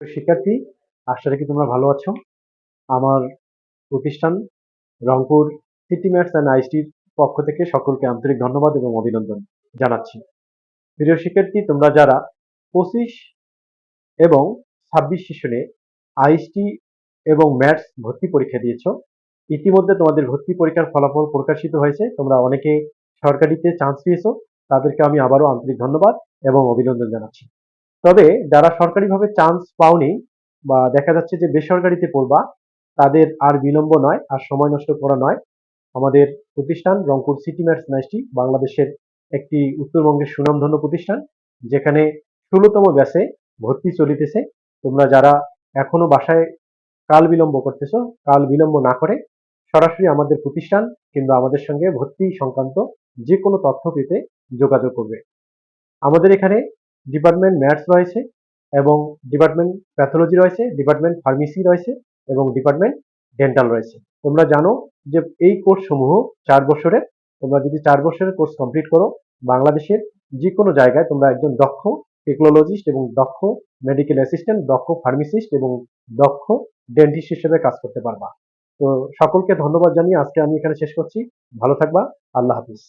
শিক্ষার্থী, আশা রাখি তোমরা ভালো আছো। আমার প্রতিষ্ঠান রংপুর সিটি ম্যাথস অ্যান্ড আইসিটির পক্ষ থেকে সকলকে আন্তরিক ধন্যবাদ এবং অভিনন্দন জানাচ্ছি। প্রিয় শিক্ষার্থী, তোমরা যারা 25 এবং 26 সেশনে আইসিটি এবং ম্যাথস ভর্তি পরীক্ষা দিয়েছো, ইতিমধ্যে তোমাদের ভর্তি পরীক্ষার ফলাফল প্রকাশিত হয়েছে। তোমরা অনেকে সরকারিতে চান্স পেয়েছো, তাদেরকে আমি আবারও আন্তরিক ধন্যবাদ এবং অভিনন্দন জানাচ্ছি। তবে যারা সরকারিভাবে চান্স পাওনি বা দেখা যাচ্ছে যে বেসরকারিতে পড়বা, তাদের আর বিলম্ব নয়, আর সময় নষ্ট করা নয়। আমাদের প্রতিষ্ঠান রংপুর সিটি ম্যাথস নাইসটি বাংলাদেশের একটি উত্তরবঙ্গের সুনামধন্য প্রতিষ্ঠান, যেখানে 16তম ব্যাচে ভর্তি চলিতেছে। তোমরা যারা এখনো বাসায় কাল বিলম্ব করতেছো, কাল বিলম্ব না করে সরাসরি আমাদের প্রতিষ্ঠান কিংবা আমাদের সঙ্গে ভর্তি সংক্রান্ত যে কোনো তথ্য পেতে যোগাযোগ করবে। আমাদের এখানে ডিপার্টমেন্ট ম্যাথস রয়েছে এবং ডিপার্টমেন্ট প্যাথোলজি রয়েছে, ডিপার্টমেন্ট ফার্মেসি রয়েছে এবং ডিপার্টমেন্ট ডেন্টাল রয়েছে। তোমরা জানো যে এই কোর্স সমূহ 4 বছরের। তোমরা যদি 4 বছরের কোর্স কমপ্লিট করো, বাংলাদেশের যে কোনো জায়গায় তোমরা একজন দক্ষ টেকনোলজিস্ট এবং দক্ষ মেডিকেল অ্যাসিস্ট্যান্ট, দক্ষ ফার্মাসিস্ট এবং দক্ষ ডেন্টিস্ট হিসেবে কাজ করতে পারবা। তো সকলকে ধন্যবাদ জানিয়ে আজকে আমি এখানে শেষ করছি। ভালো থাকবা। আল্লাহ হাফিজ।